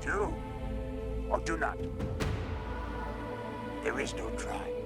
Do or do not. There is no try.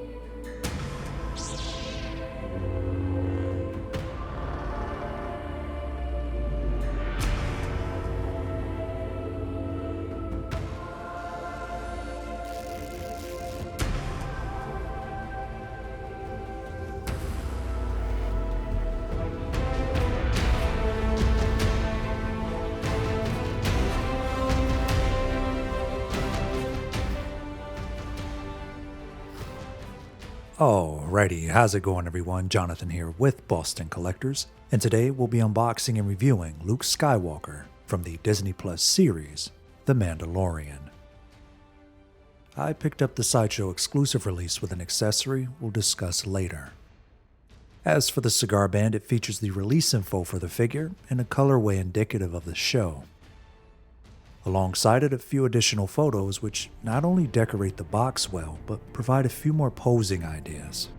Alrighty, how's it going everyone? Jonathan here with Boston Collectors, and today we'll be unboxing and reviewing Luke Skywalker from the Disney Plus series, The Mandalorian. I picked up the Sideshow exclusive release with an accessory we'll discuss later. As for the cigar band, it features the release info for the figure in a colorway indicative of the show. Alongside it, a few additional photos which not only decorate the box well, but provide a few more posing ideas.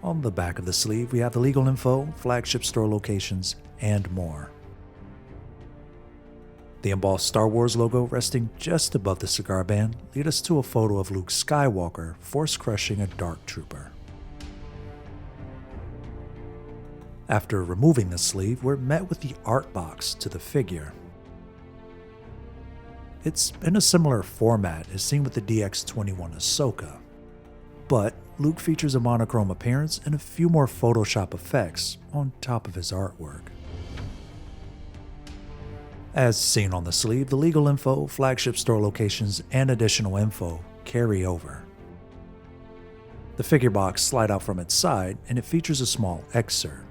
On the back of the sleeve, we have the legal info, flagship store locations, and more. The embossed Star Wars logo resting just above the cigar band lead us to a photo of Luke Skywalker force crushing a dark trooper. After removing the sleeve, we're met with the art box to the figure. It's in a similar format as seen with the DX-21 Ahsoka, but Luke features a monochrome appearance and a few more Photoshop effects on top of his artwork. As seen on the sleeve, the legal info, flagship store locations, and additional info carry over. The figure box slides out from its side and it features a small excerpt.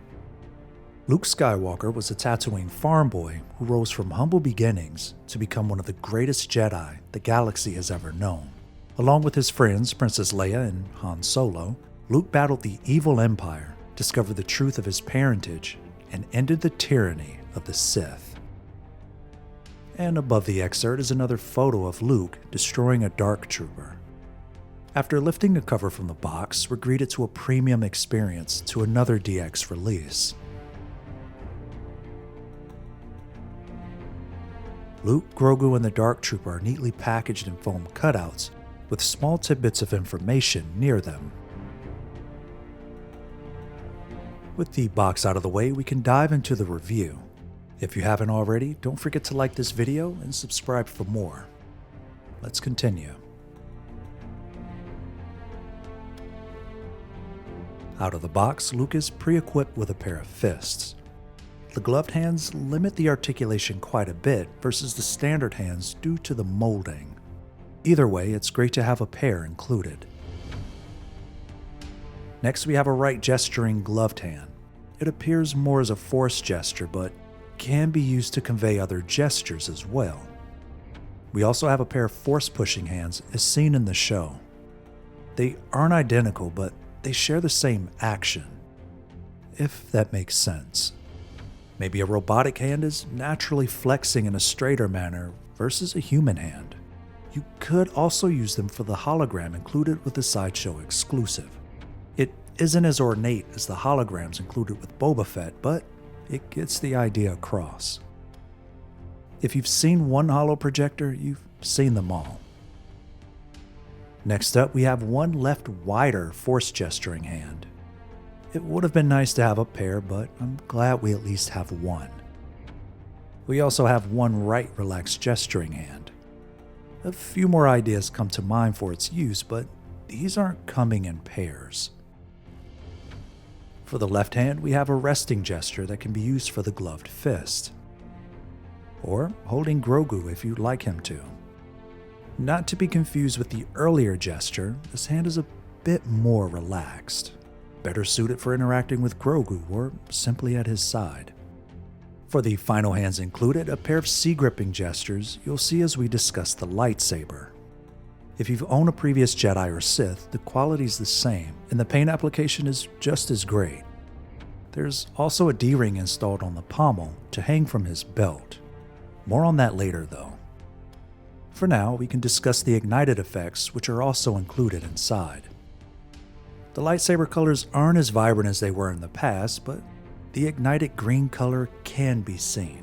Luke Skywalker was a Tatooine farm boy who rose from humble beginnings to become one of the greatest Jedi the galaxy has ever known. Along with his friends Princess Leia and Han Solo, Luke battled the evil Empire, discovered the truth of his parentage, and ended the tyranny of the Sith. And above the excerpt is another photo of Luke destroying a dark trooper. After lifting the cover from the box, we're greeted to a premium experience to another DX release. Luke, Grogu, and the Dark Trooper are neatly packaged in foam cutouts with small tidbits of information near them. With the box out of the way, we can dive into the review. If you haven't already, don't forget to like this video and subscribe for more. Let's continue. Out of the box, Luke is pre-equipped with a pair of fists. The gloved hands limit the articulation quite a bit versus the standard hands due to the molding. Either way, it's great to have a pair included. Next, we have a right gesturing gloved hand. It appears more as a force gesture, but can be used to convey other gestures as well. We also have a pair of force pushing hands as seen in the show. They aren't identical, but they share the same action, if that makes sense. Maybe a robotic hand is naturally flexing in a straighter manner versus a human hand. You could also use them for the hologram included with the Sideshow exclusive. It isn't as ornate as the holograms included with Boba Fett, but it gets the idea across. If you've seen one holo projector, you've seen them all. Next up, we have one left wider force gesturing hand. It would have been nice to have a pair, but I'm glad we at least have one. We also have one right relaxed gesturing hand. A few more ideas come to mind for its use, but these aren't coming in pairs. For the left hand, we have a resting gesture that can be used for the gloved fist, or holding Grogu if you'd like him to. Not to be confused with the earlier gesture, this hand is a bit more relaxed, better suited for interacting with Grogu or simply at his side. For the final hands included, a pair of C-gripping gestures you'll see as we discuss the lightsaber. If you've owned a previous Jedi or Sith, the quality's the same, and the paint application is just as great. There's also a D-ring installed on the pommel to hang from his belt. More on that later though. For now, we can discuss the ignited effects, which are also included inside. The lightsaber colors aren't as vibrant as they were in the past, but the ignited green color can be seen.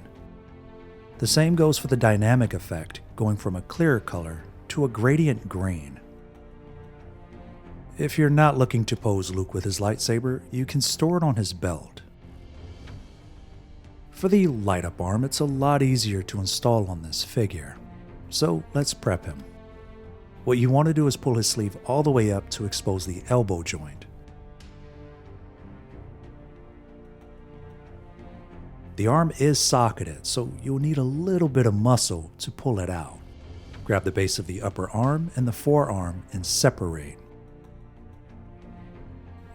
The same goes for the dynamic effect, going from a clearer color to a gradient green. If you're not looking to pose Luke with his lightsaber, you can store it on his belt. For the light-up arm, it's a lot easier to install on this figure, so let's prep him. What you want to do is pull his sleeve all the way up to expose the elbow joint. The arm is socketed, so you'll need a little bit of muscle to pull it out. Grab the base of the upper arm and the forearm and separate.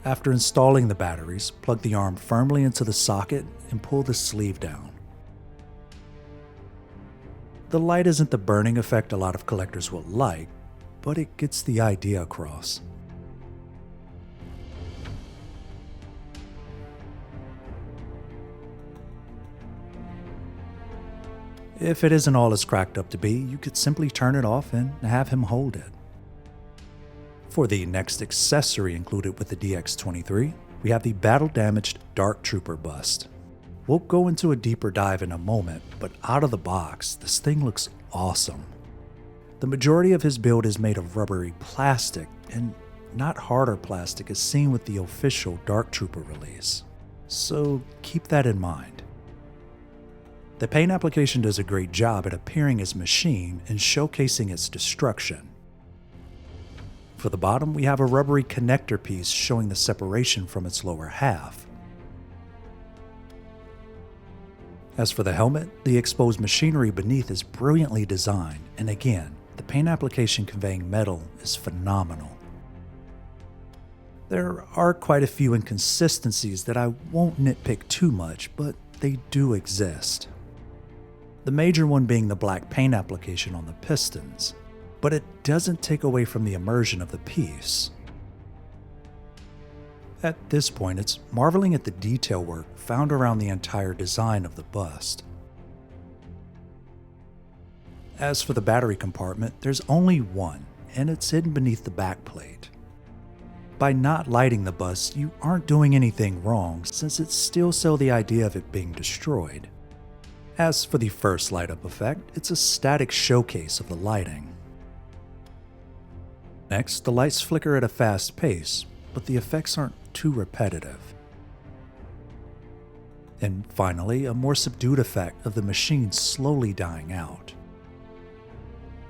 After installing the batteries, plug the arm firmly into the socket and pull the sleeve down. The light isn't the burning effect a lot of collectors will like, but it gets the idea across. If it isn't all it's cracked up to be, you could simply turn it off and have him hold it. For the next accessory included with the DX-23, we have the battle-damaged Dark Trooper bust. We'll go into a deeper dive in a moment, but out of the box, this thing looks awesome. The majority of his build is made of rubbery plastic, and not harder plastic as seen with the official Dark Trooper release. So keep that in mind. The paint application does a great job at appearing as machine and showcasing its destruction. For the bottom, we have a rubbery connector piece showing the separation from its lower half. As for the helmet, the exposed machinery beneath is brilliantly designed, and again, the paint application conveying metal is phenomenal. There are quite a few inconsistencies that I won't nitpick too much, but they do exist. The major one being the black paint application on the pistons, but it doesn't take away from the immersion of the piece. At this point, it's marveling at the detail work found around the entire design of the bust. As for the battery compartment, there's only one, and it's hidden beneath the backplate. By not lighting the bust, you aren't doing anything wrong, since it still sells the idea of it being destroyed. As for the first light-up effect, it's a static showcase of the lighting. Next, the lights flicker at a fast pace, but the effects aren't too repetitive. And finally, a more subdued effect of the machine slowly dying out.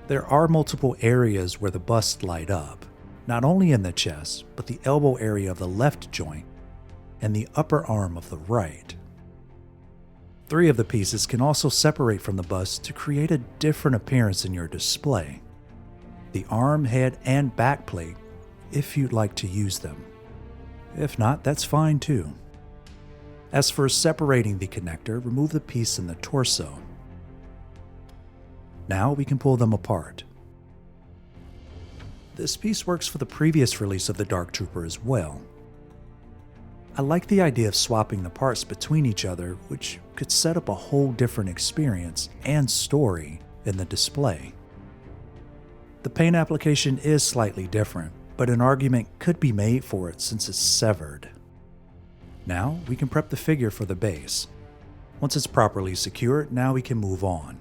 There are multiple areas where the busts light up, not only in the chest, but the elbow area of the left joint and the upper arm of the right. 3 of the pieces can also separate from the bust to create a different appearance in your display. The arm, head, and back plate, if you'd like to use them. If not, that's fine too. As for separating the connector, remove the piece in the torso. Now we can pull them apart. This piece works for the previous release of the Dark Trooper as well. I like the idea of swapping the parts between each other, which could set up a whole different experience and story in the display. The paint application is slightly different, but an argument could be made for it since it's severed. Now we can prep the figure for the base. Once it's properly secured, now we can move on.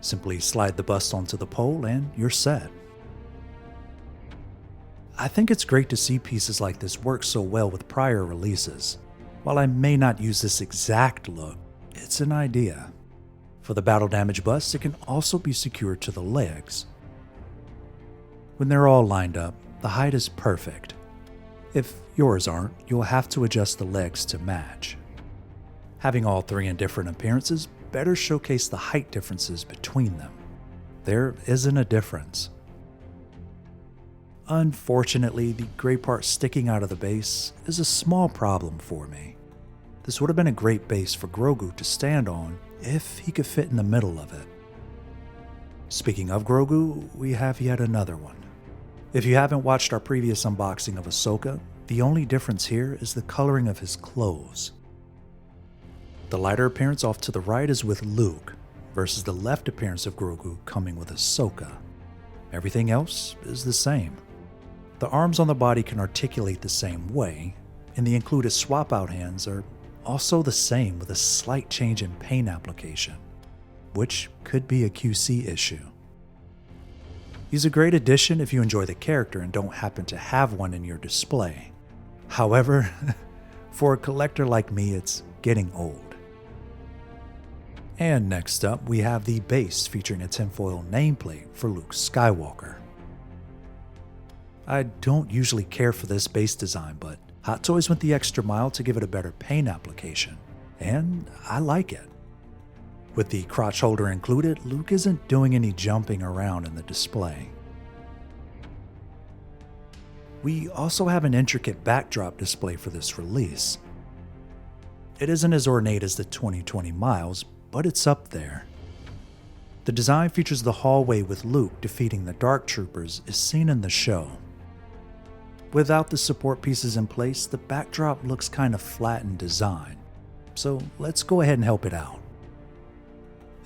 Simply slide the bust onto the pole and you're set. I think it's great to see pieces like this work so well with prior releases. While I may not use this exact look, it's an idea. For the battle damage bust, it can also be secured to the legs. When they're all lined up, the height is perfect. If yours aren't, you'll have to adjust the legs to match. Having all 3 in different appearances better showcase the height differences between them. There isn't a difference. Unfortunately, the gray part sticking out of the base is a small problem for me. This would have been a great base for Grogu to stand on if he could fit in the middle of it. Speaking of Grogu, we have yet another one. If you haven't watched our previous unboxing of Ahsoka, the only difference here is the coloring of his clothes. The lighter appearance off to the right is with Luke, versus the left appearance of Grogu coming with Ahsoka. Everything else is the same. The arms on the body can articulate the same way, and the included swap-out hands are also the same with a slight change in paint application. which could be a QC issue. He's a great addition if you enjoy the character and don't happen to have one in your display. However, for a collector like me, it's getting old. And next up, we have the base featuring a tinfoil nameplate for Luke Skywalker. I don't usually care for this base design, but Hot Toys went the extra mile to give it a better paint application, and I like it. With the crotch holder included, Luke isn't doing any jumping around in the display. We also have an intricate backdrop display for this release. It isn't as ornate as the 2020 Miles, but it's up there. The design features the hallway with Luke defeating the Dark Troopers as seen in the show. Without the support pieces in place, the backdrop looks kind of flat in design, so let's go ahead and help it out.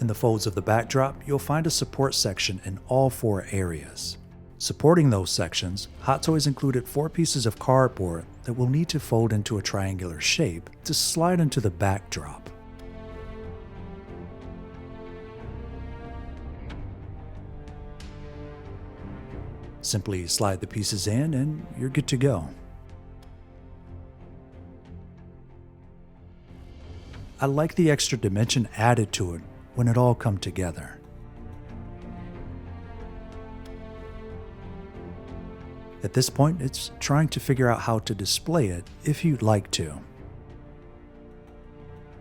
In the folds of the backdrop, you'll find a support section in all 4 areas. Supporting those sections, Hot Toys included 4 pieces of cardboard that will need to fold into a triangular shape to slide into the backdrop. Simply slide the pieces in and you're good to go. I like the extra dimension added to it when it all comes together. At this point, it's trying to figure out how to display it if you'd like to.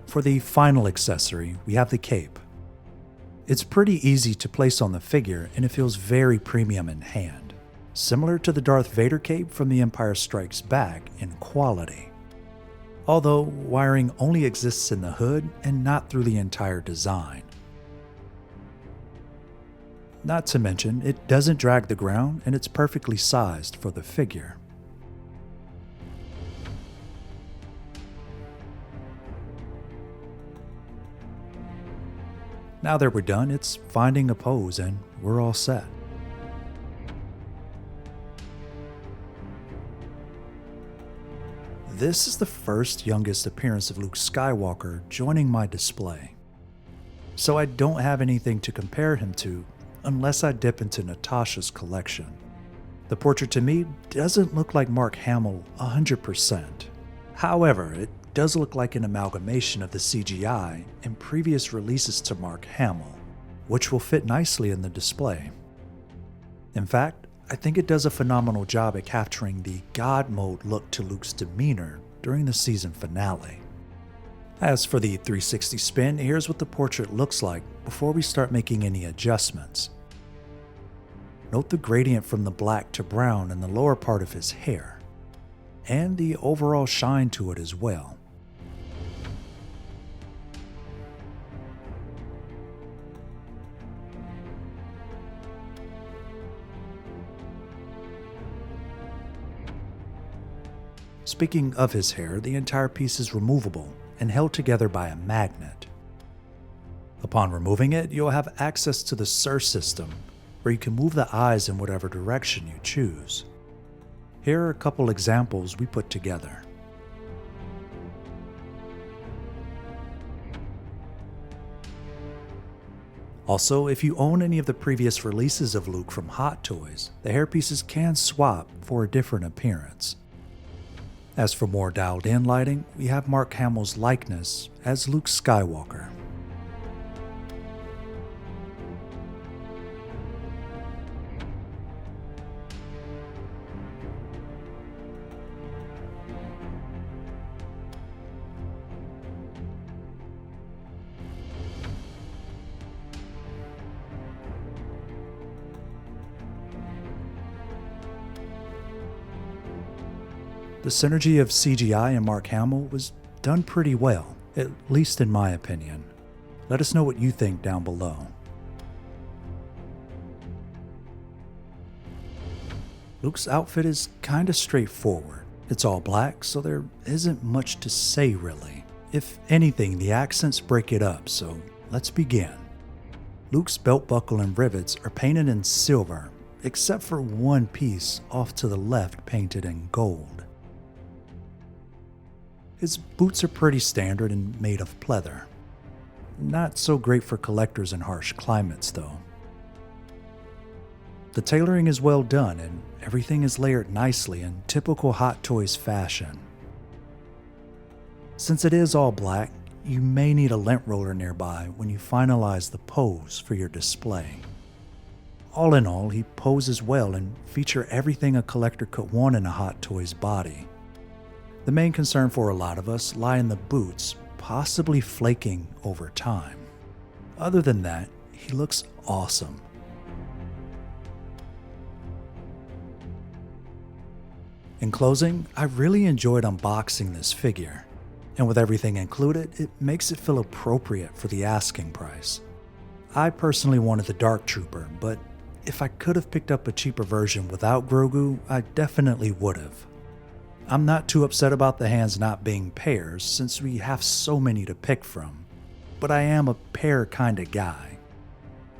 For the final accessory, we have the cape. It's pretty easy to place on the figure and it feels very premium in hand, similar to the Darth Vader cape from The Empire Strikes Back in quality. Although wiring only exists in the hood and not through the entire design. Not to mention, it doesn't drag the ground and it's perfectly sized for the figure. Now that we're done, it's finding a pose and we're all set. This is the first youngest appearance of Luke Skywalker joining my display, so I don't have anything to compare him to unless I dip into Natasha's collection. The portrait to me doesn't look like Mark Hamill 100%. However, it does look like an amalgamation of the CGI and previous releases to Mark Hamill, which will fit nicely in the display. In fact, I think it does a phenomenal job at capturing the God mode look to Luke's demeanor during the season finale. As for the 360 spin, here's what the portrait looks like before we start making any adjustments. Note the gradient from the black to brown in the lower part of his hair, and the overall shine to it as well. Speaking of his hair, the entire piece is removable and held together by a magnet. Upon removing it, you'll have access to the SIR system, where you can move the eyes in whatever direction you choose. Here are a couple examples we put together. Also, if you own any of the previous releases of Luke from Hot Toys, the hairpieces can swap for a different appearance. As for more dialed-in lighting, we have Mark Hamill's likeness as Luke Skywalker. The synergy of CGI and Mark Hamill was done pretty well, at least in my opinion. Let us know what you think down below. Luke's outfit is kinda straightforward. It's all black, so there isn't much to say really. If anything, the accents break it up, so let's begin. Luke's belt buckle and rivets are painted in silver, except for one piece off to the left painted in gold. His boots are pretty standard and made of pleather. Not so great for collectors in harsh climates, though. The tailoring is well done, and everything is layered nicely in typical Hot Toys fashion. Since it is all black, you may need a lint roller nearby when you finalize the pose for your display. All in all, he poses well and features everything a collector could want in a Hot Toys body. The main concern for a lot of us lie in the boots, possibly flaking over time. Other than that, he looks awesome. In closing, I really enjoyed unboxing this figure, and with everything included, it makes it feel appropriate for the asking price. I personally wanted the Dark Trooper, but if I could have picked up a cheaper version without Grogu, I definitely would have. I'm not too upset about the hands not being pairs since we have so many to pick from, but I am a pair kinda guy.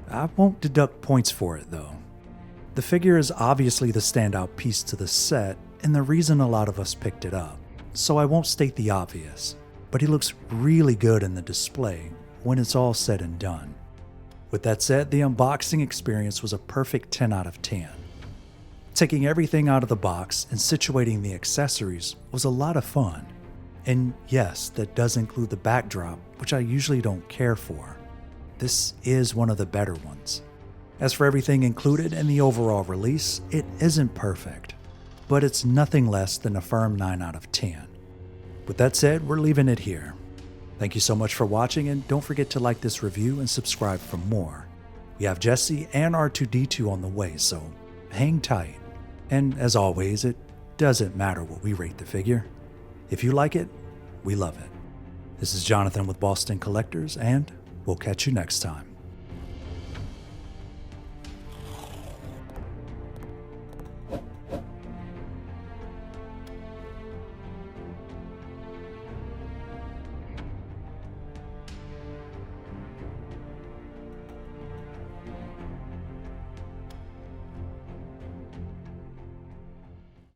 I won't deduct points for it though. The figure is obviously the standout piece to the set and the reason a lot of us picked it up, so I won't state the obvious, but he looks really good in the display when it's all said and done. With that said, the unboxing experience was a perfect 10 out of 10. Taking everything out of the box and situating the accessories was a lot of fun. And yes, that does include the backdrop, which I usually don't care for. This is one of the better ones. As for everything included in the overall release, it isn't perfect, but it's nothing less than a firm 9 out of 10. With that said, we're leaving it here. Thank you so much for watching, and don't forget to like this review and subscribe for more. We have Jesse and R2-D2 on the way, so hang tight. And as always, it doesn't matter what we rate the figure. If you like it, we love it. This is Jonathan with Boston Collectors, and we'll catch you next time.